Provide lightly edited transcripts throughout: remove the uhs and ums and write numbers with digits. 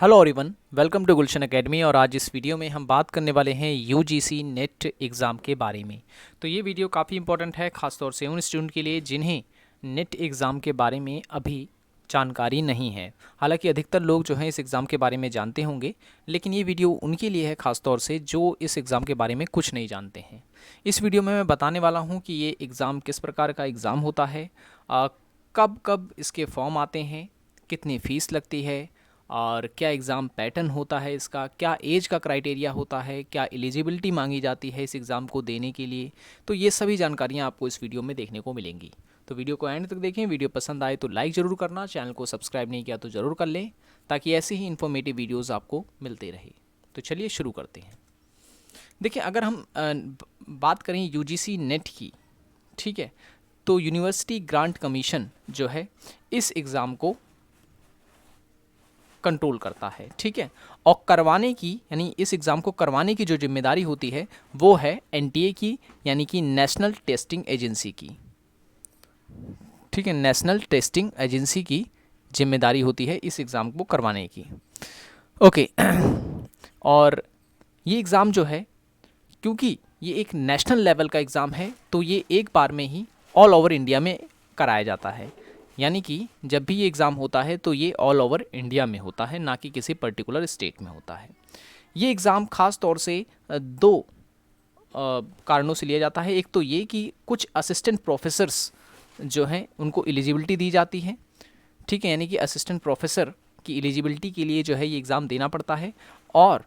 Hello everyone, welcome to Gulshan academy. और आज इस वीडियो में हम बात करने वाले हैं यूजीसी नेट एग्ज़ाम के बारे में। तो ये वीडियो काफ़ी इंपॉर्टेंट है, ख़ासतौर से उन स्टूडेंट के लिए जिन्हें नेट एग्ज़ाम के बारे में अभी जानकारी नहीं है। हालांकि अधिकतर लोग जो हैं इस एग्ज़ाम के बारे में जानते होंगे, लेकिन ये वीडियो उनके लिए है ख़ासतौर से जो इस एग्ज़ाम के बारे में कुछ नहीं जानते हैं। इस वीडियो में मैं बताने वाला हूँ कि ये एग्ज़ाम किस प्रकार का एग्ज़ाम होता है, कब कब इसके फॉर्म आते हैं, कितनी फ़ीस लगती है, और क्या एग्ज़ाम पैटर्न होता है इसका, क्या एज का क्राइटेरिया होता है, क्या एलिजिबिलिटी मांगी जाती है इस एग्ज़ाम को देने के लिए। तो ये सभी जानकारियाँ आपको इस वीडियो में देखने को मिलेंगी। तो वीडियो को एंड तक देखें। वीडियो पसंद आए तो लाइक ज़रूर करना, चैनल को सब्सक्राइब नहीं किया तो ज़रूर कर लें, ताकि ऐसे ही इन्फॉर्मेटिव वीडियोज़ आपको मिलते रहे। तो चलिए शुरू करते हैं। देखिए, अगर हम बात करें यूजीसी नेट की, ठीक है, तो यूनिवर्सिटी ग्रांट कमीशन जो है इस एग्ज़ाम को कंट्रोल करता है, ठीक है। और करवाने की, यानी इस एग्ज़ाम को करवाने की जो जिम्मेदारी होती है वो है एनटीए की, यानी कि नेशनल टेस्टिंग एजेंसी की, ठीक है। नेशनल टेस्टिंग एजेंसी की जिम्मेदारी होती है इस एग्ज़ाम को करवाने की, ओके। और ये एग्ज़ाम जो है, क्योंकि ये एक नेशनल लेवल का एग्ज़ाम है, तो ये एक बार में ही ऑल ओवर इंडिया में कराया जाता है। यानी कि जब भी ये एग्ज़ाम होता है तो ये ऑल ओवर इंडिया में होता है, ना कि किसी पर्टिकुलर स्टेट में होता है। ये एग्ज़ाम ख़ास तौर से दो कारणों से लिया जाता है। एक तो ये कि कुछ असिस्टेंट प्रोफेसर्स जो हैं उनको एलिजिबिलिटी दी जाती है, ठीक है। यानी कि असिस्टेंट प्रोफेसर की एलिजिबिलिटी के लिए जो है ये एग्ज़ाम देना पड़ता है। और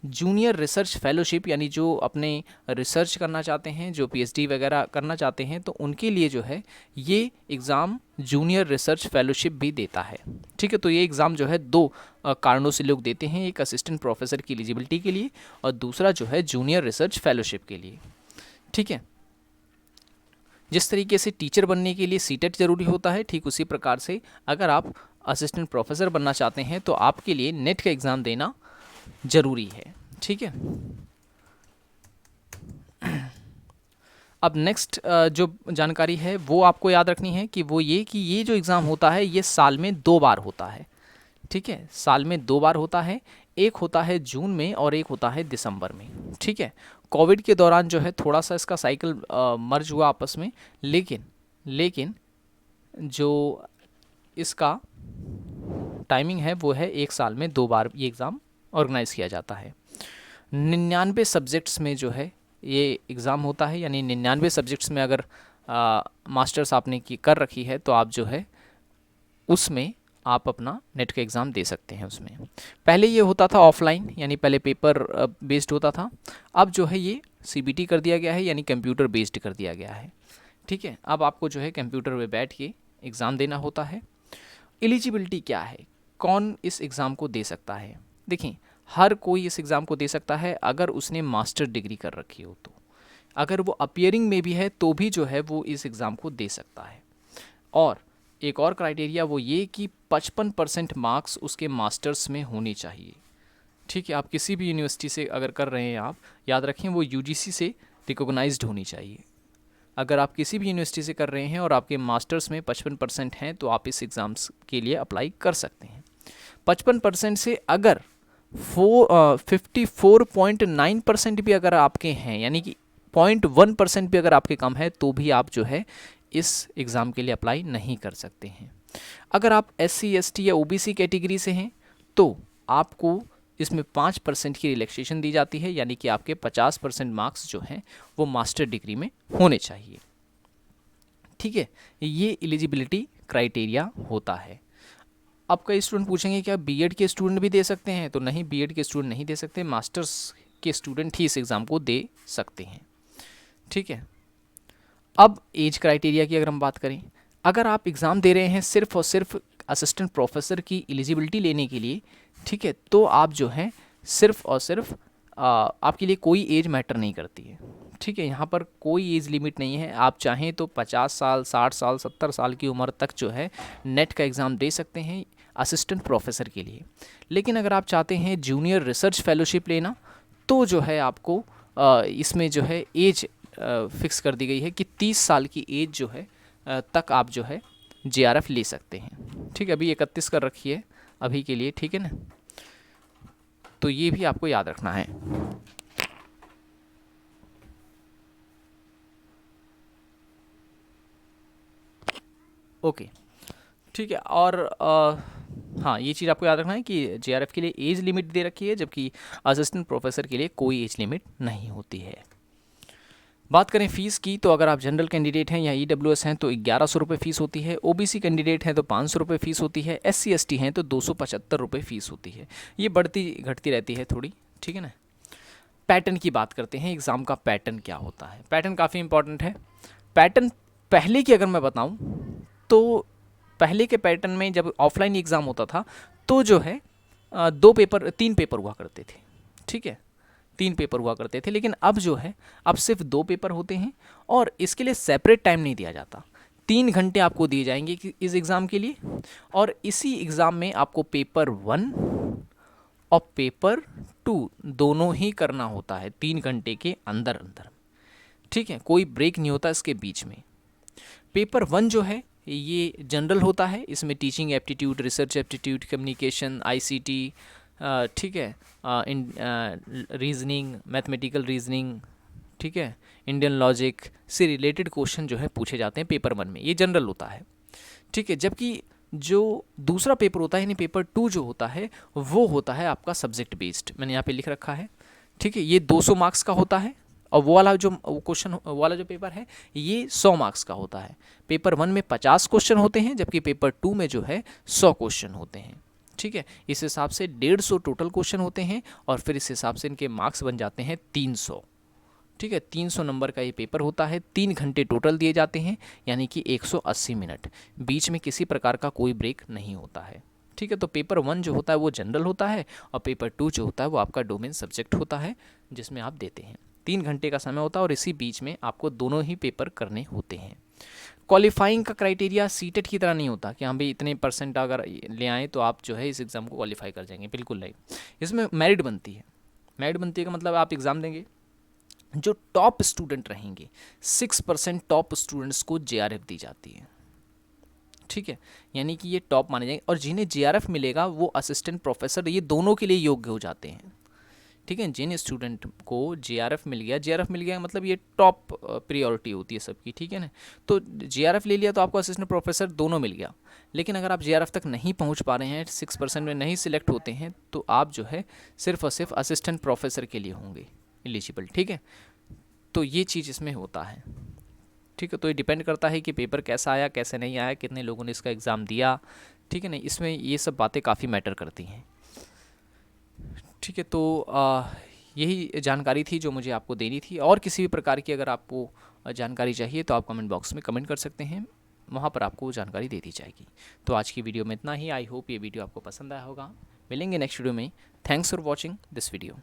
जूनियर रिसर्च फेलोशिप, यानी जो अपने रिसर्च करना चाहते हैं, जो पीएचडी वगैरह करना चाहते हैं, तो उनके लिए जो है ये एग्ज़ाम जूनियर रिसर्च फेलोशिप भी देता है, ठीक है। तो ये एग्ज़ाम जो है दो कारणों से लोग देते हैं, एक असिस्टेंट प्रोफेसर की एलिजिबिलिटी के लिए और दूसरा जो है जूनियर रिसर्च फेलोशिप के लिए, ठीक है। जिस तरीके से टीचर बनने के लिए सीटेट ज़रूरी होता है, ठीक उसी प्रकार से अगर आप असिस्टेंट प्रोफेसर बनना चाहते हैं तो आपके लिए नेट का एग्ज़ाम देना ज़रूरी है, ठीक है। अब नेक्स्ट जो जानकारी है वो आपको याद रखनी है कि वो ये कि ये जो एग्ज़ाम होता है ये साल में 2 बार होता है, ठीक है। साल में 2 बार होता है, एक होता है जून में और एक होता है दिसंबर में, ठीक है। कोविड के दौरान जो है थोड़ा सा इसका साइकिल मर्ज हुआ आपस में, लेकिन जो इसका टाइमिंग है वो है एक साल में 2 बार ये एग्ज़ाम ऑर्गेनाइज़ किया जाता है। 99 सब्जेक्ट्स में जो है ये एग्ज़ाम होता है, यानी 99 सब्जेक्ट्स में अगर मास्टर्स आपने की कर रखी है तो आप जो है उसमें आप अपना नेट का एग्ज़ाम दे सकते हैं। उसमें पहले ये होता था ऑफलाइन, यानी पहले पेपर बेस्ड होता था। अब जो है ये सीबीटी कर दिया गया है, यानी कंप्यूटर बेस्ड कर दिया गया है, ठीक है। अब आपको जो है कंप्यूटर में बैठ के एग्ज़ाम देना होता है। एलिजिबिलिटी क्या है, कौन इस एग्ज़ाम को दे सकता है? देखिए, हर कोई इस एग्ज़ाम को दे सकता है अगर उसने मास्टर डिग्री कर रखी हो तो। अगर वो अपीयरिंग में भी है तो भी जो है वो इस एग्ज़ाम को दे सकता है। और एक और क्राइटेरिया वो ये कि 55% मार्क्स उसके मास्टर्स में होने चाहिए, ठीक है। आप किसी भी यूनिवर्सिटी से अगर कर रहे हैं, आप याद रखें वो यूजीसी से रिकॉग्नाइज्ड होनी चाहिए। अगर आप किसी भी यूनिवर्सिटी से कर रहे हैं और आपके मास्टर्स में 55% हैं तो आप इस एग्ज़ाम्स के लिए अप्लाई कर सकते हैं। 55% से अगर 54.9% भी अगर आपके हैं, यानी कि 0.1% भी अगर आपके कम है, तो भी आप जो है इस एग्ज़ाम के लिए अप्लाई नहीं कर सकते हैं। अगर आप SC ST या OBC कैटेगरी से हैं तो आपको इसमें 5% की रिलैक्सेशन दी जाती है, यानी कि आपके 50% मार्क्स जो हैं वो मास्टर डिग्री में होने चाहिए, ठीक है। ये एलिजिबिलिटी क्राइटेरिया होता है। अब कई स्टूडेंट पूछेंगे क्या बीएड के स्टूडेंट भी दे सकते हैं? तो नहीं, बीएड के स्टूडेंट नहीं दे सकते, मास्टर्स के स्टूडेंट ही इस एग्ज़ाम को दे सकते हैं, ठीक है। अब एज क्राइटेरिया की अगर हम बात करें, अगर आप एग्ज़ाम दे रहे हैं सिर्फ और सिर्फ असिस्टेंट प्रोफेसर की एलिजिबिलिटी लेने के लिए, ठीक है, तो आप जो है सिर्फ और सिर्फ आपके लिए कोई एज मैटर नहीं करती है, ठीक है। यहाँ पर कोई एज लिमिट नहीं है। आप चाहें तो 50 साल, 60 साल, 70 साल की उम्र तक जो है नेट का एग्ज़ाम दे सकते हैं असिस्टेंट प्रोफेसर के लिए। लेकिन अगर आप चाहते हैं जूनियर रिसर्च फेलोशिप लेना, तो जो है आपको इसमें जो है एज फिक्स कर दी गई है कि 30 साल की एज जो है तक आप जो है JRF ले सकते हैं, ठीक है। अभी 31 कर रखी है अभी के लिए, ठीक है ना। तो ये भी आपको याद रखना है। ओके, ठीक है। और हाँ, ये चीज़ आपको याद रखना है कि जेआरएफ के लिए एज लिमिट दे रखी है, जबकि असिस्टेंट प्रोफेसर के लिए कोई एज लिमिट नहीं होती है। बात करें फ़ीस की, तो अगर आप जनरल कैंडिडेट हैं या ईडब्ल्यूएस हैं तो 1100 रुपये फ़ीस होती है, ओबीसी कैंडिडेट हैं तो 500 रुपये फ़ीस होती है, एससी एसटी हैं तो 275 रुपये फ़ीस होती है। ये बढ़ती घटती रहती है थोड़ी, ठीक है ना। पैटर्न की बात करते हैं, एग्ज़ाम का पैटर्न क्या होता है। पैटर्न काफ़ी इंपॉर्टेंट है। पैटर्न पहले की अगर मैं बताऊं तो पहले के पैटर्न में जब ऑफलाइन एग्ज़ाम होता था तो जो है 3 पेपर हुआ करते थे, ठीक है, 3 पेपर हुआ करते थे। लेकिन अब जो है, अब सिर्फ 2 पेपर होते हैं और इसके लिए सेपरेट टाइम नहीं दिया जाता। 3 घंटे आपको दिए जाएंगे इस एग्ज़ाम के लिए, और इसी एग्ज़ाम में आपको पेपर 1 और पेपर 2 दोनों ही करना होता है 3 घंटे के अंदर अंदर, ठीक है, कोई ब्रेक नहीं होता इसके बीच में। पेपर 1 जो है ये जनरल होता है, इसमें teaching aptitude, research aptitude, communication, ICT, ठीक है, रीजनिंग, मैथमेटिकल रीजनिंग, ठीक है, इंडियन लॉजिक से रिलेटेड क्वेश्चन जो है पूछे जाते हैं पेपर 1 में, ये जनरल होता है, ठीक है। जबकि जो दूसरा पेपर होता है यानी पेपर 2 जो होता है वो होता है आपका सब्जेक्ट बेस्ड, मैंने यहाँ पे लिख रखा है, ठीक है। ये 200 मार्क्स का होता है और वो वाला जो क्वेश्चन, वो वाला जो पेपर है ये 100 मार्क्स का होता है। पेपर 1 में 50 क्वेश्चन होते हैं, जबकि पेपर 2 में जो है 100 क्वेश्चन होते हैं, ठीक है। इस हिसाब से 150 टोटल क्वेश्चन होते हैं और फिर इस हिसाब से इनके मार्क्स बन जाते हैं 300, ठीक है। 300 नंबर का ये पेपर होता है, 3 घंटे टोटल दिए जाते हैं, यानी कि 180 मिनट, बीच में किसी प्रकार का कोई ब्रेक नहीं होता है, ठीक है। तो पेपर 1 जो होता है वो जनरल होता है और पेपर 2 जो होता है वो आपका डोमेन सब्जेक्ट होता है जिसमें आप देते हैं। 3 घंटे का समय होता है और इसी बीच में आपको दोनों ही पेपर करने होते हैं। क्वालिफाइंग का क्राइटेरिया सीटेट की तरह नहीं होता कि हाँ भाई इतने परसेंट अगर ले आए तो आप जो है इस एग्ज़ाम को क्वालिफाई कर जाएंगे, बिल्कुल नहीं। इसमें मेरिट बनती है। मेरिट बनती है का मतलब आप एग्ज़ाम देंगे, जो टॉप स्टूडेंट रहेंगे 6% टॉप स्टूडेंट्स को जेआरएफ दी जाती है, ठीक है, यानी कि ये टॉप माने जाएंगे। और जिन्हें जेआरएफ मिलेगा वो असिस्टेंट प्रोफेसर, ये दोनों के लिए योग्य हो जाते हैं, ठीक है। जिन स्टूडेंट को जेआरएफ मिल गया मतलब ये टॉप प्रायोरिटी होती है सबकी, ठीक है ना। तो जेआरएफ ले लिया तो आपको असिस्टेंट प्रोफेसर दोनों मिल गया। लेकिन अगर आप जेआरएफ तक नहीं पहुंच पा रहे हैं, 6% में नहीं सिलेक्ट होते हैं, तो आप जो है सिर्फ और सिर्फ असिस्टेंट प्रोफेसर के लिए होंगे एलिजिबल, ठीक है। तो ये चीज़ इसमें होता है, ठीक है। तो ये डिपेंड करता है कि पेपर कैसा आया, कैसे नहीं आया, कितने लोगों ने इसका एग्ज़ाम दिया, ठीक है ना। इसमें ये सब बातें काफ़ी मैटर करती हैं, ठीक है। तो यही जानकारी थी जो मुझे आपको देनी थी। और किसी भी प्रकार की अगर आपको जानकारी चाहिए तो आप कमेंट बॉक्स में कमेंट कर सकते हैं, वहाँ पर आपको जानकारी दे दी जाएगी। तो आज की वीडियो में इतना ही। आई होप ये वीडियो आपको पसंद आया होगा। मिलेंगे नेक्स्ट वीडियो में। Thanks for watching this video.